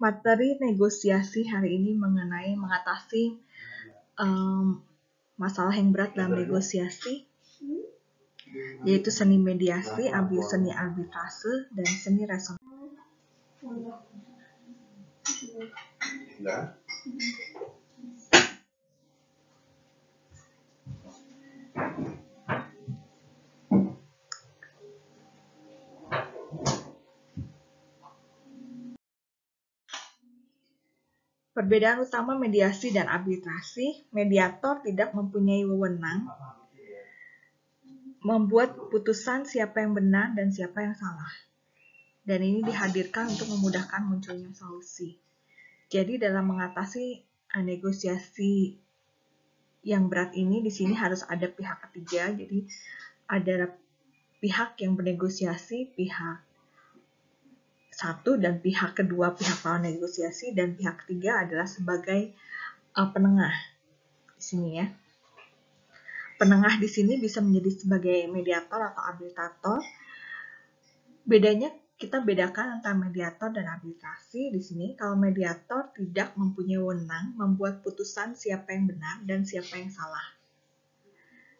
Materi negosiasi hari ini mengenai mengatasi masalah yang berat dalam negosiasi, yaitu seni mediasi, seni arbitrase, dan seni resolusi. Perbedaan utama mediasi dan arbitrasi: mediator tidak mempunyai wewenang membuat putusan siapa yang benar dan siapa yang salah. Dan ini dihadirkan untuk memudahkan munculnya solusi. Jadi dalam mengatasi negosiasi yang berat ini, di sini harus ada pihak ketiga. Jadi ada pihak yang bernegosiasi, pihak satu, dan pihak kedua, pihak lawan negosiasi, dan pihak ketiga adalah sebagai penengah di sini ya. Penengah di sini bisa menjadi sebagai mediator atau arbitrator. Bedanya, kita bedakan antara mediator dan arbitrasi di sini. Kalau mediator tidak mempunyai wewenang membuat putusan siapa yang benar dan siapa yang salah.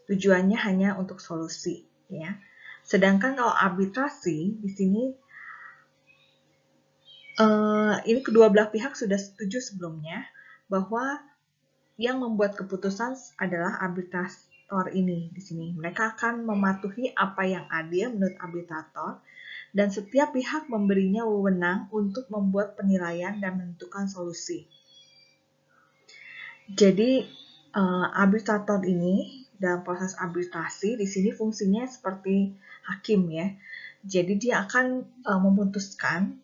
Tujuannya hanya untuk solusi, ya. Sedangkan kalau arbitrasi di sini ini kedua belah pihak sudah setuju sebelumnya bahwa yang membuat keputusan adalah arbitrator ini di sini. Mereka akan mematuhi apa yang adil menurut arbitrator, dan setiap pihak memberinya wewenang untuk membuat penilaian dan menentukan solusi. Jadi arbitrator ini dalam proses arbitrasi di sini fungsinya seperti hakim ya. Jadi dia akan memutuskan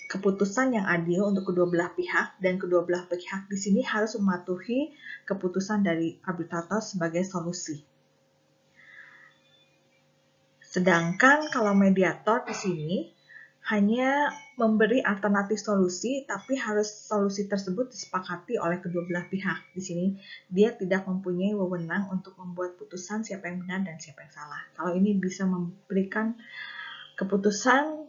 keputusan yang adil untuk kedua belah pihak, dan kedua belah pihak di sini harus mematuhi keputusan dari arbitrator sebagai solusi. Sedangkan kalau mediator di sini hanya memberi alternatif solusi, tapi harus solusi tersebut disepakati oleh kedua belah pihak. Di sini dia tidak mempunyai wewenang untuk membuat putusan siapa yang benar dan siapa yang salah. Kalau ini bisa memberikan keputusan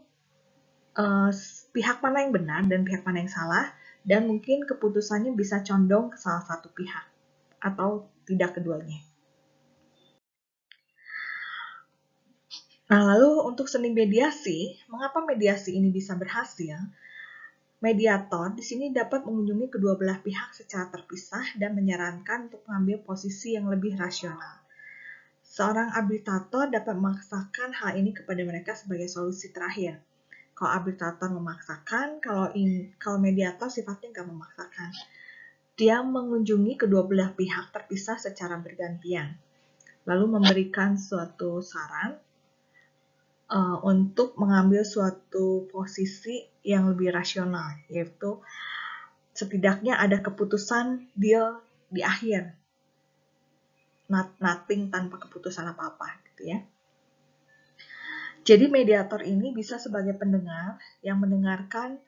pihak mana yang benar dan pihak mana yang salah, dan mungkin keputusannya bisa condong ke salah satu pihak atau tidak keduanya. Nah, lalu untuk seni mediasi, mengapa mediasi ini bisa berhasil? Mediator di sini dapat mengunjungi kedua belah pihak secara terpisah dan menyarankan untuk mengambil posisi yang lebih rasional. Seorang arbitrator dapat memaksakan hal ini kepada mereka sebagai solusi terakhir. Kalau arbitrator memaksakan, kalau mediator sifatnya nggak memaksakan. Dia mengunjungi kedua belah pihak terpisah secara bergantian, lalu memberikan suatu saran untuk mengambil suatu posisi yang lebih rasional, yaitu setidaknya ada keputusan deal di akhir, nothing tanpa keputusan apa-apa gitu ya. Jadi mediator ini bisa sebagai pendengar yang mendengarkan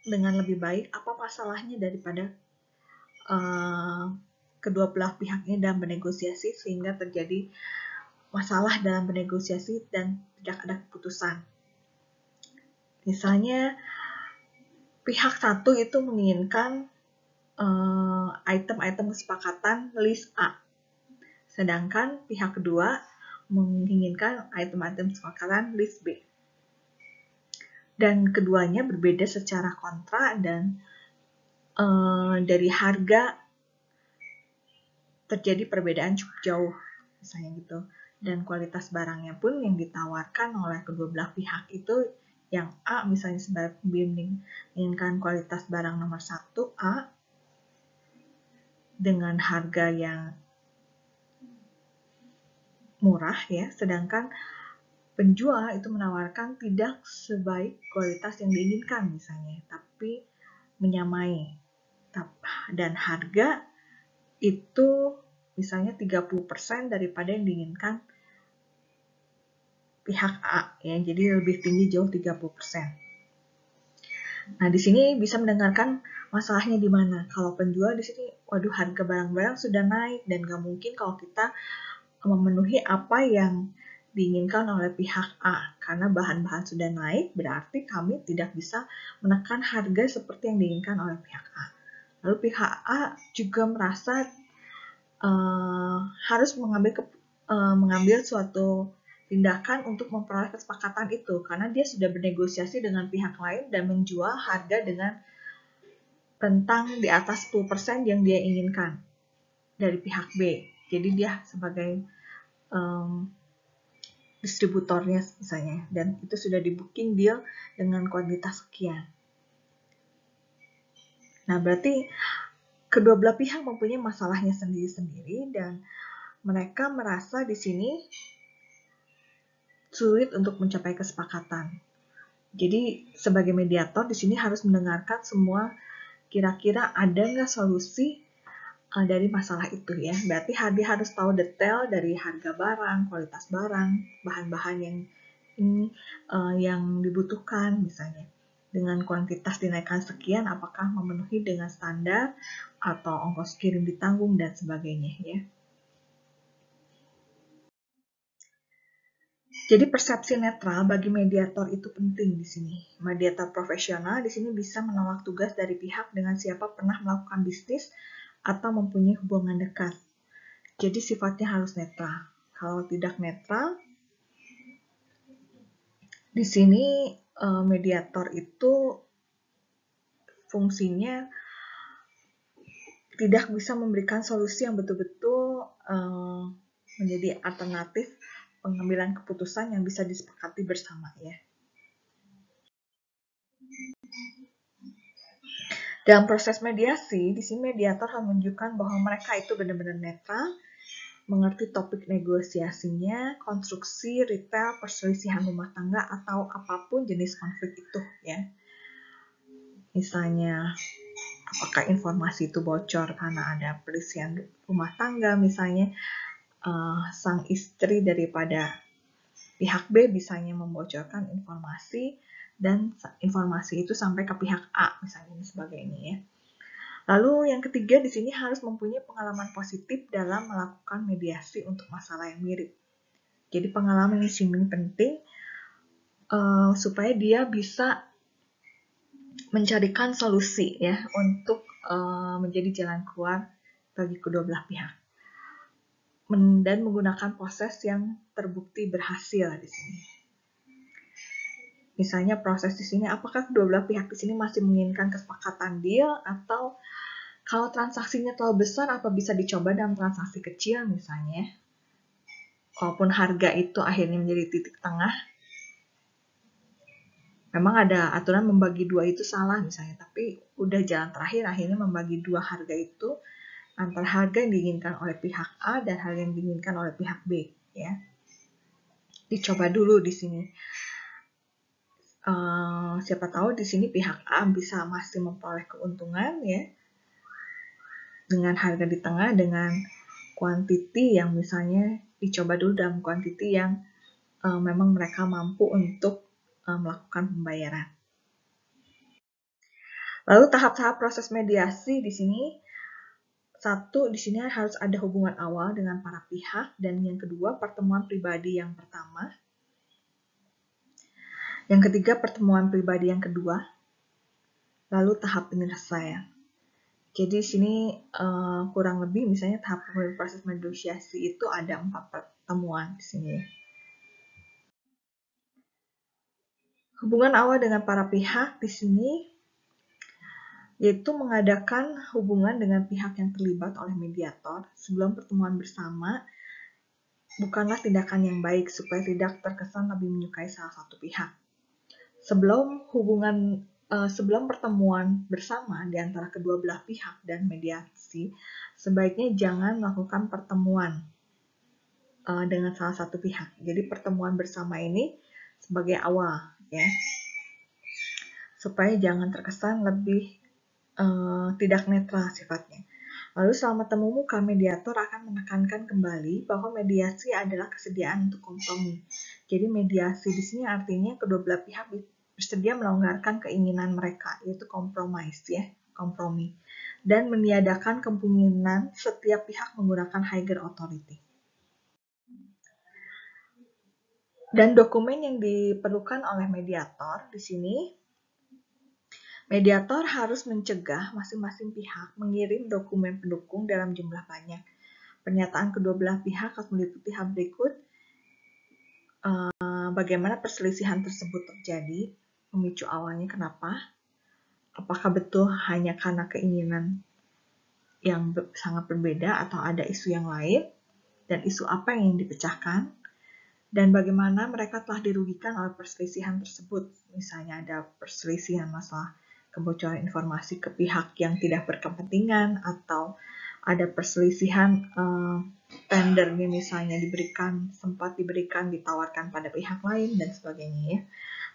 dengan lebih baik apa masalahnya daripada kedua belah pihak ini dalam bernegosiasi, sehingga terjadi masalah dalam bernegosiasi dan tidak ada keputusan. Misalnya pihak satu itu menginginkan item-item kesepakatan list A, sedangkan pihak kedua menginginkan item-item kesepakatan list B. Dan keduanya berbeda secara kontra, dan dari harga terjadi perbedaan cukup jauh, misalnya gitu. Dan kualitas barangnya pun yang ditawarkan oleh kedua belah pihak itu, yang A misalnya sebagai pembimbing menginginkan kualitas barang nomor 1 A dengan harga yang murah ya, sedangkan penjual itu menawarkan tidak sebaik kualitas yang diinginkan misalnya, tapi menyamai, dan harga itu misalnya 30% daripada yang diinginkan pihak A ya, jadi lebih tinggi jauh 30%. Nah, di sini bisa mendengarkan masalahnya di mana. Kalau penjual di sini, waduh, harga barang-barang sudah naik dan nggak mungkin kalau kita memenuhi apa yang diinginkan oleh pihak A. Karena bahan-bahan sudah naik, berarti kami tidak bisa menekan harga seperti yang diinginkan oleh pihak A. Lalu pihak A juga merasa harus mengambil suatu tindakan untuk memperoleh kesepakatan itu, karena dia sudah bernegosiasi dengan pihak lain dan menjual harga dengan rentang di atas 10% yang dia inginkan dari pihak B. Jadi dia sebagai distributornya misalnya, dan itu sudah di booking deal dengan kuantitas sekian. Nah, berarti kedua belah pihak mempunyai masalahnya sendiri-sendiri dan mereka merasa di sini sulit untuk mencapai kesepakatan. Jadi sebagai mediator di sini harus mendengarkan semua, kira-kira ada nggak solusi dari masalah itu ya. Berarti dia harus tahu detail dari harga barang, kualitas barang, bahan-bahan yang dibutuhkan misalnya. Dengan kuantitas dinaikkan sekian, apakah memenuhi dengan standar atau ongkos kirim ditanggung dan sebagainya ya. Jadi persepsi netral bagi mediator itu penting di sini. Mediator profesional di sini bisa menolak tugas dari pihak dengan siapa pernah melakukan bisnis atau mempunyai hubungan dekat. Jadi sifatnya harus netral. Kalau tidak netral, di sini mediator itu fungsinya tidak bisa memberikan solusi yang betul-betul menjadi alternatif pengambilan keputusan yang bisa disepakati bersama ya. Dalam proses mediasi, di sini mediator harus menunjukkan bahwa mereka itu benar-benar netral, mengerti topik negosiasinya, konstruksi, retail, perselisihan rumah tangga, atau apapun jenis konflik itu ya. Misalnya, apakah informasi itu bocor karena ada perselisihan rumah tangga, misalnya sang istri daripada pihak B misalnya membocorkan informasi dan informasi itu sampai ke pihak A misalnya sebagainya ya. Lalu yang ketiga di sini harus mempunyai pengalaman positif dalam melakukan mediasi untuk masalah yang mirip. Jadi pengalaman ini penting supaya dia bisa mencarikan solusi ya untuk menjadi jalan keluar bagi kedua belah pihak. Dan menggunakan proses yang terbukti berhasil di sini. Misalnya proses di sini, apakah kedua belah pihak di sini masih menginginkan kesepakatan deal atau kalau transaksinya terlalu besar, apa bisa dicoba dalam transaksi kecil misalnya? Walaupun harga itu akhirnya menjadi titik tengah, memang ada aturan membagi dua itu salah misalnya, tapi udah jalan terakhir akhirnya membagi dua harga itu antara harga yang diinginkan oleh pihak A dan harga yang diinginkan oleh pihak B ya. Dicoba dulu di sini. Siapa tahu di sini pihak A bisa masih memperoleh keuntungan ya dengan harga di tengah, dengan kuantiti yang misalnya dicoba dulu dalam kuantiti yang memang mereka mampu untuk melakukan pembayaran. Lalu tahap-tahap proses mediasi di sini, satu di sini harus ada hubungan awal dengan para pihak, dan yang kedua pertemuan pribadi yang pertama. Yang ketiga pertemuan pribadi yang kedua. Lalu tahap penyelesaian. Jadi di sini kurang lebih misalnya tahap proses negosiasi itu ada 4 pertemuan di sini. Hubungan awal dengan para pihak di sini yaitu mengadakan hubungan dengan pihak yang terlibat oleh mediator sebelum pertemuan bersama bukanlah tindakan yang baik supaya tidak terkesan lebih menyukai salah satu pihak. Sebelum pertemuan bersama di antara kedua belah pihak dan mediasi, sebaiknya jangan melakukan pertemuan dengan salah satu pihak. Jadi pertemuan bersama ini sebagai awal ya. Supaya jangan terkesan lebih tidak netral sifatnya. Lalu selama temu muka, mediator akan menekankan kembali bahwa mediasi adalah kesediaan untuk kompromi. Jadi mediasi di sini artinya kedua belah pihak bersedia melonggarkan keinginan mereka, yaitu kompromi, dan meniadakan kemungkinan setiap pihak menggunakan higher authority. Dan dokumen yang diperlukan oleh mediator di sini, mediator harus mencegah masing-masing pihak mengirim dokumen pendukung dalam jumlah banyak. Pernyataan kedua belah pihak harus meliputi hal berikut: bagaimana perselisihan tersebut terjadi, pemicu awalnya kenapa, apakah betul hanya karena keinginan yang sangat berbeda atau ada isu yang lain, dan isu apa yang ingin dipecahkan, dan bagaimana mereka telah dirugikan oleh perselisihan tersebut. Misalnya ada perselisihan masalah kebocoran informasi ke pihak yang tidak berkepentingan, atau ada perselisihan tendernya misalnya sempat diberikan, ditawarkan pada pihak lain, dan sebagainya ya.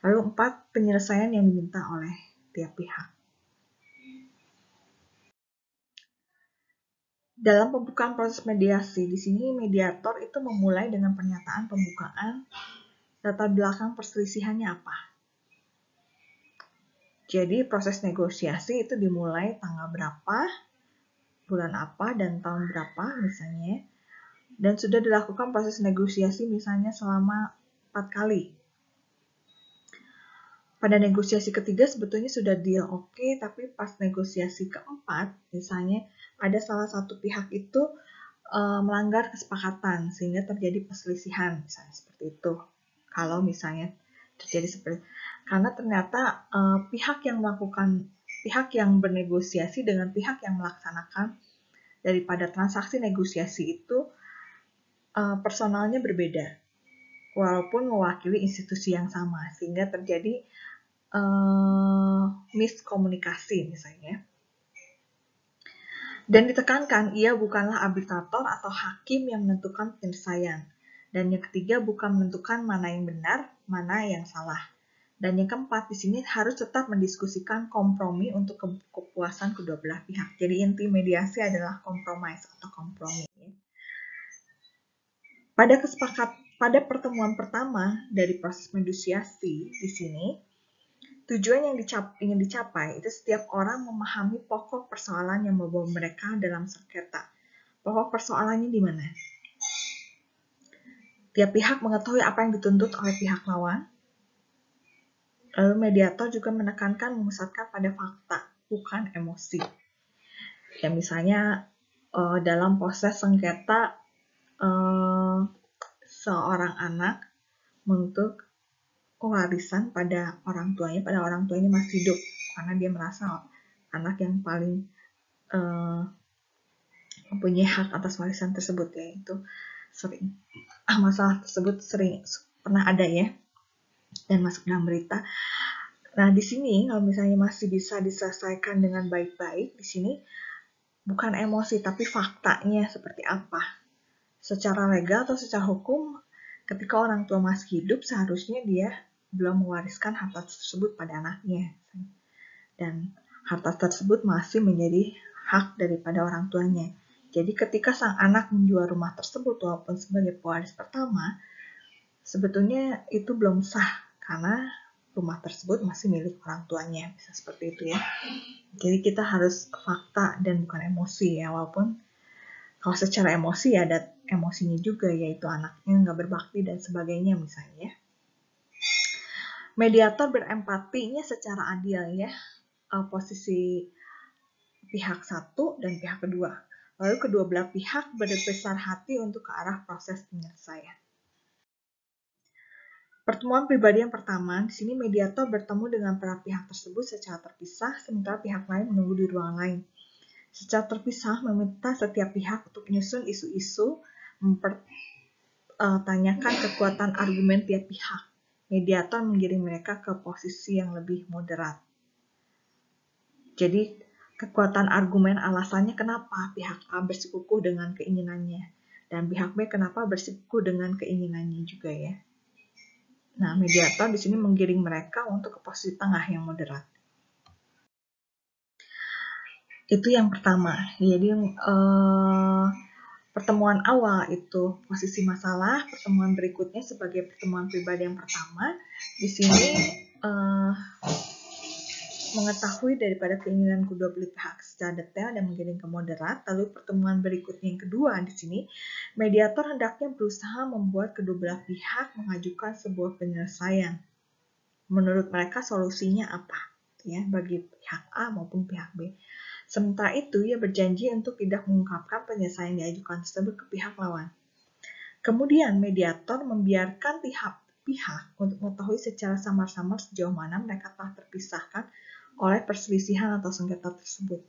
Lalu 4, penyelesaian yang diminta oleh tiap pihak. Dalam pembukaan proses mediasi, di sini mediator itu memulai dengan pernyataan pembukaan latar belakang perselisihannya apa. Jadi proses negosiasi itu dimulai tanggal berapa, bulan apa, dan tahun berapa misalnya. Dan sudah dilakukan proses negosiasi misalnya selama 4 kali. Pada negosiasi ketiga sebetulnya sudah deal oke, tapi pas negosiasi keempat, misalnya ada salah satu pihak itu melanggar kesepakatan sehingga terjadi perselisihan, misalnya seperti itu. Kalau misalnya terjadi seperti itu. Karena ternyata pihak yang bernegosiasi dengan pihak yang melaksanakan daripada transaksi negosiasi itu personalnya berbeda, walaupun mewakili institusi yang sama, sehingga terjadi miskomunikasi misalnya. Dan ditekankan ia bukanlah arbitrator atau hakim yang menentukan penyelesaian. Dan yang ketiga, bukan menentukan mana yang benar, mana yang salah. Dan yang keempat, di sini harus tetap mendiskusikan kompromi untuk kepuasan kedua belah pihak. Jadi inti mediasi adalah compromise atau kompromi. Pada pertemuan pertama dari proses negosiasi di sini, tujuan yang ingin dicapai itu setiap orang memahami pokok persoalan yang membawa mereka dalam sengketa. Pokok persoalannya di mana? Tiap pihak mengetahui apa yang dituntut oleh pihak lawan. Lalu mediator juga menekankan memusatkan pada fakta, bukan emosi. Ya misalnya dalam proses sengketa seorang anak menuntut warisan pada orang tuanya masih hidup, karena dia merasa anak yang paling mempunyai hak atas warisan tersebut, ya. Itu sering masalah tersebut pernah ada ya, dan masuk dalam berita. Nah di sini kalau misalnya masih bisa diselesaikan dengan baik-baik, di sini bukan emosi tapi faktanya seperti apa. Secara legal atau secara hukum, ketika orang tua masih hidup seharusnya dia belum mewariskan harta tersebut pada anaknya, dan harta tersebut masih menjadi hak daripada orang tuanya. Jadi ketika sang anak menjual rumah tersebut walaupun sebagai pewaris pertama, sebetulnya itu belum sah karena rumah tersebut masih milik orang tuanya, bisa seperti itu ya. Jadi kita harus fakta dan bukan emosi ya, walaupun kalau secara emosi ya ada emosinya juga, yaitu anaknya nggak berbakti dan sebagainya misalnya. Mediator berempatinya secara adil ya, posisi pihak satu dan pihak kedua. Lalu kedua belah pihak berbesar hati untuk ke arah proses penyelesaian. Pertemuan pribadi yang pertama, di sini mediator bertemu dengan para pihak tersebut secara terpisah, sementara pihak lain menunggu di ruangan lain. Secara terpisah meminta setiap pihak untuk menyusun isu-isu, mempertanyakan kekuatan argumen tiap pihak. Mediator menggiring mereka ke posisi yang lebih moderat. Jadi kekuatan argumen alasannya kenapa pihak A bersikukuh dengan keinginannya, dan pihak B kenapa bersikukuh dengan keinginannya juga ya. Nah, mediator di sini menggiring mereka untuk ke posisi tengah yang moderat. Itu yang pertama. Jadi pertemuan awal itu posisi masalah, pertemuan berikutnya sebagai pertemuan pribadi yang pertama. Di sini mengetahui daripada keinginan kedua belah pihak secara detail dan menggiring ke moderat, lalu pertemuan berikutnya yang kedua di sini, mediator hendaknya berusaha membuat kedua belah pihak mengajukan sebuah penyelesaian. Menurut mereka solusinya apa? Ya, bagi pihak A maupun pihak B. Sementara itu, ia berjanji untuk tidak mengungkapkan penyelesaian diajukan tersebut ke pihak lawan. Kemudian, mediator membiarkan pihak untuk mengetahui secara samar-samar sejauh mana mereka telah terpisahkan oleh perselisihan atau sengketa tersebut.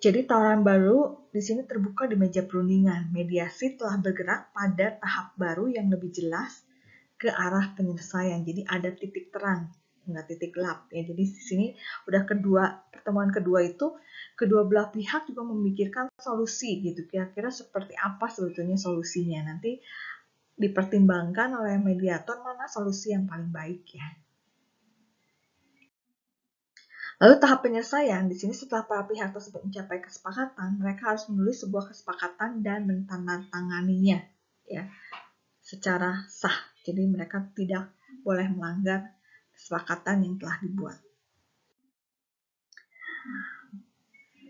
Jadi, tawaran baru di sini terbuka di meja perundingan. Mediasi telah bergerak pada tahap baru yang lebih jelas ke arah penyelesaian. Jadi, ada titik terang, enggak titik gelap. Ya, jadi di sini udah pertemuan kedua itu kedua belah pihak juga memikirkan solusi gitu. Kira-kira seperti apa sebetulnya solusinya. Nanti dipertimbangkan oleh mediator mana solusi yang paling baik ya. Lalu tahap penyelesaian di sini setelah para pihak tersebut mencapai kesepakatan, mereka harus menulis sebuah kesepakatan dan menandatanganinya ya secara sah. Jadi mereka tidak boleh melanggar kesepakatan yang telah dibuat.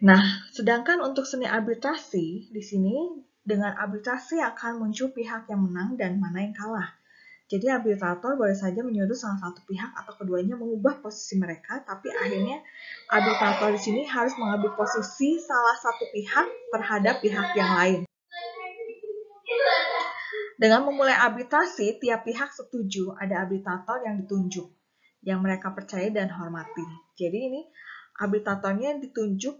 Nah, sedangkan untuk seni arbitrasi di sini dengan arbitrasi akan muncul pihak yang menang dan mana yang kalah. Jadi arbitrator boleh saja menyuruh salah satu pihak atau keduanya mengubah posisi mereka, tapi akhirnya arbitrator di sini harus mengambil posisi salah satu pihak terhadap pihak yang lain. Dengan memulai arbitrasi, tiap pihak setuju ada arbitrator yang ditunjuk, yang mereka percaya dan hormati. Jadi ini arbitratornya ditunjuk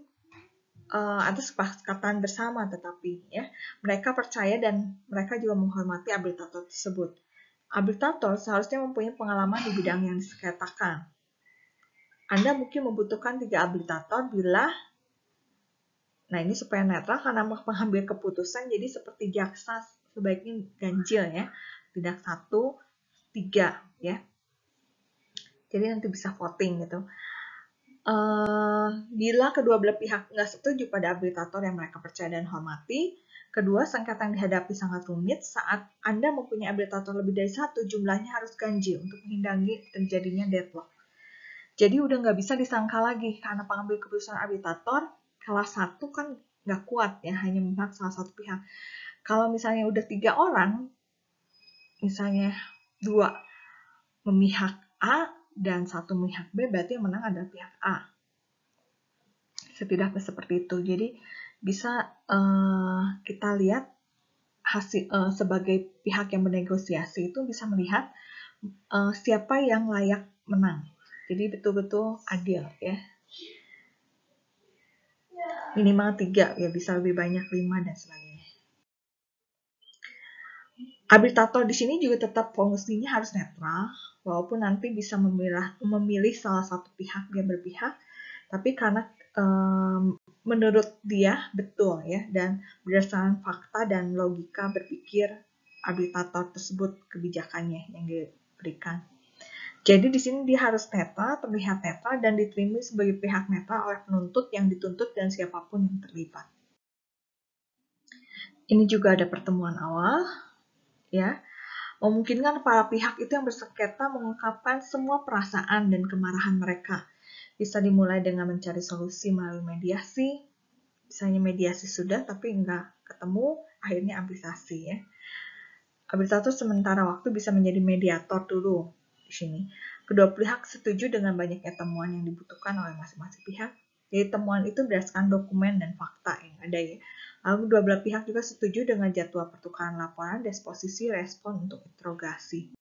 atas kesepakatan bersama, tetapi ya mereka percaya dan mereka juga menghormati arbitrator tersebut. Arbitrator seharusnya mempunyai pengalaman di bidang yang disengketakan. Anda mungkin membutuhkan 3 arbitrator bila, nah ini supaya netral karena mengambil keputusan, jadi seperti jaksa sebaiknya ganjil ya, tidak 1, 3 ya. Jadi nanti bisa voting gitu. Bila kedua belah pihak nggak setuju pada arbitrator yang mereka percaya dan hormati, kedua, sengketa yang dihadapi sangat rumit. Saat Anda mempunyai arbitrator lebih dari 1, jumlahnya harus ganjil untuk menghindari terjadinya deadlock. Jadi udah nggak bisa disangka lagi karena pengambil keputusan arbitrator kelas 1 kan nggak kuat ya, hanya memihak salah satu pihak. Kalau misalnya udah 3 orang, misalnya 2 memihak A dan 1 memihak B, berarti yang menang adalah pihak A. Setidaknya seperti itu. Jadi bisa kita lihat hasil sebagai pihak yang bernegosiasi itu bisa melihat siapa yang layak menang. Jadi betul-betul adil ya. Minimal 3 ya, bisa lebih banyak 5 dan sebagainya. Arbitrator di sini juga tetap fungsinya harus netral, walaupun nanti bisa memilih salah satu pihak dia berpihak, tapi karena menurut dia betul ya, dan berdasarkan fakta dan logika berpikir arbitrator tersebut kebijakannya yang diberikan. Jadi di sini dia harus netral, terlihat netral dan diterima sebagai pihak netral oleh penuntut yang dituntut dan siapapun yang terlibat. Ini juga ada pertemuan awal ya. Memungkinkan para pihak itu yang bersengketa mengungkapkan semua perasaan dan kemarahan mereka. Bisa dimulai dengan mencari solusi melalui mediasi. Misalnya mediasi sudah tapi enggak ketemu, akhirnya arbitrasi ya. Arbitrator sementara waktu bisa menjadi mediator dulu di sini. Kedua pihak setuju dengan banyaknya temuan yang dibutuhkan oleh masing-masing pihak. Jadi temuan itu berdasarkan dokumen dan fakta yang ada ya. Lalu dua belah pihak juga setuju dengan jadwal pertukaran laporan, disposisi, respon untuk interogasi.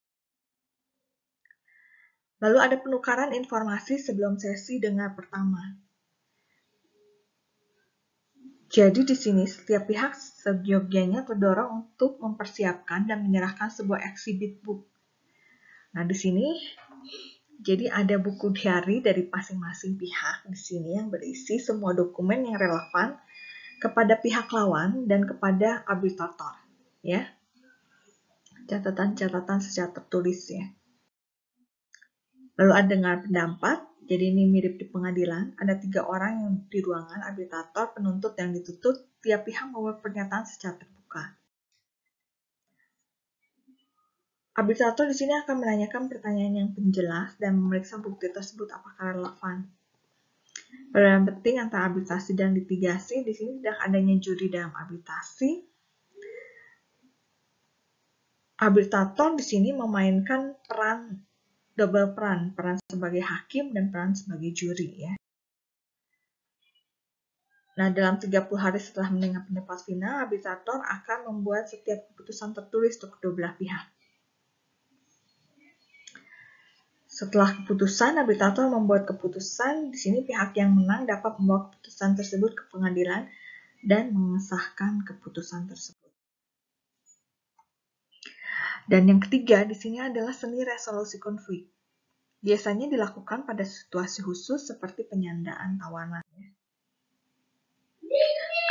Lalu ada penukaran informasi sebelum sesi dengar pertama. Jadi di sini setiap pihak seyogyanya terdorong untuk mempersiapkan dan menyerahkan sebuah exhibit book. Nah di sini jadi ada buku diary dari masing-masing pihak di sini yang berisi semua dokumen yang relevan kepada pihak lawan dan kepada arbitrator, ya. Catatan-catatan secara tertulis ya. Lalu ada dengar pendapat, jadi ini mirip di pengadilan. Ada 3 orang yang di ruangan, arbitrator, penuntut yang dituntut, tiap pihak membuat pernyataan secara terbuka. Arbitrator di sini akan menanyakan pertanyaan yang penjelas dan memeriksa bukti tersebut apakah relevan. Perbedaan penting antara arbitrasi dan litigasi di sini tidak adanya juri dalam arbitrasi. Arbitrator di sini memainkan double peran sebagai hakim dan peran sebagai juri ya. Nah, dalam 30 hari setelah mendengar pendapat final, arbitrator akan membuat setiap keputusan tertulis untuk kedua belah pihak. Setelah keputusan, arbitrator membuat keputusan. Di sini pihak yang menang dapat membawa keputusan tersebut ke pengadilan dan mengesahkan keputusan tersebut. Dan yang ketiga di sini adalah seni resolusi konflik. Biasanya dilakukan pada situasi khusus seperti penyandaan tawanan.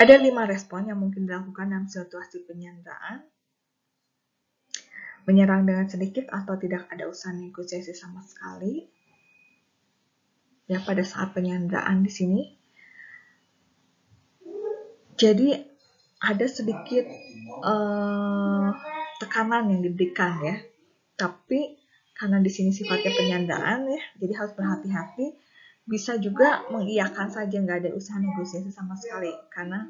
Ada 5 respon yang mungkin dilakukan dalam situasi penyandaan. Menyerang dengan sedikit atau tidak ada usaha negosiasi sama sekali. Ya, pada saat penyanderaan di sini. Jadi ada sedikit tekanan yang diberikan ya. Tapi karena di sini sifatnya penyanderaan ya, jadi harus berhati-hati. Bisa juga mengiyakan saja, nggak ada usaha negosiasi sama sekali. Karena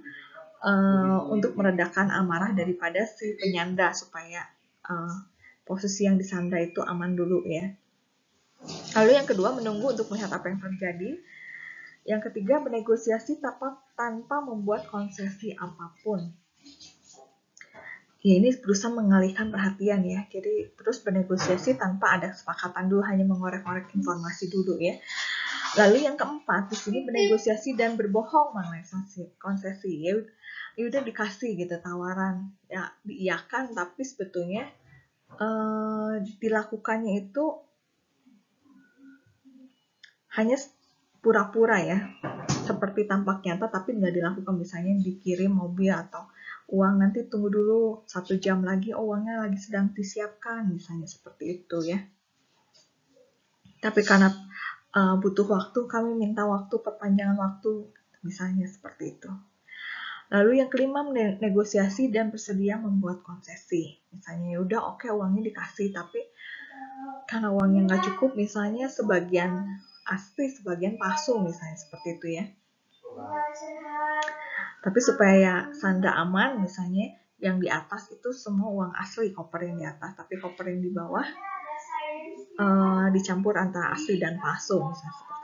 untuk meredakan amarah daripada si penyandra supaya posisi yang disandra itu aman dulu ya. Lalu yang kedua, menunggu untuk melihat apa yang terjadi. Yang ketiga, bernegosiasi tanpa membuat konsesi apapun. Ya, ini berusaha mengalihkan perhatian ya. Jadi terus bernegosiasi tanpa ada kesepakatan dulu, hanya mengorek-ngorek informasi dulu ya. Lalu yang keempat, di sini bernegosiasi dan berbohong mengenai konsesi. Ya udah dikasih gitu tawaran, ya diiyakan, tapi sebetulnya dilakukannya itu hanya pura-pura ya, seperti tampak nyata tapi nggak dilakukan. Misalnya dikirim mobil atau uang, nanti tunggu dulu 1 jam lagi, uangnya lagi sedang disiapkan, misalnya seperti itu ya. Tapi karena butuh waktu, kami minta waktu, perpanjangan waktu, misalnya seperti itu. Lalu yang kelima, negosiasi dan bersedia membuat konsesi. Misalnya ya udah oke, uangnya dikasih, tapi karena uangnya nggak cukup, misalnya sebagian asli, sebagian palsu, misalnya seperti itu ya. Tapi supaya sandra aman, misalnya yang di atas itu semua uang asli, koper yang di atas, tapi koper yang di bawah dicampur antara asli dan palsu, misalnya seperti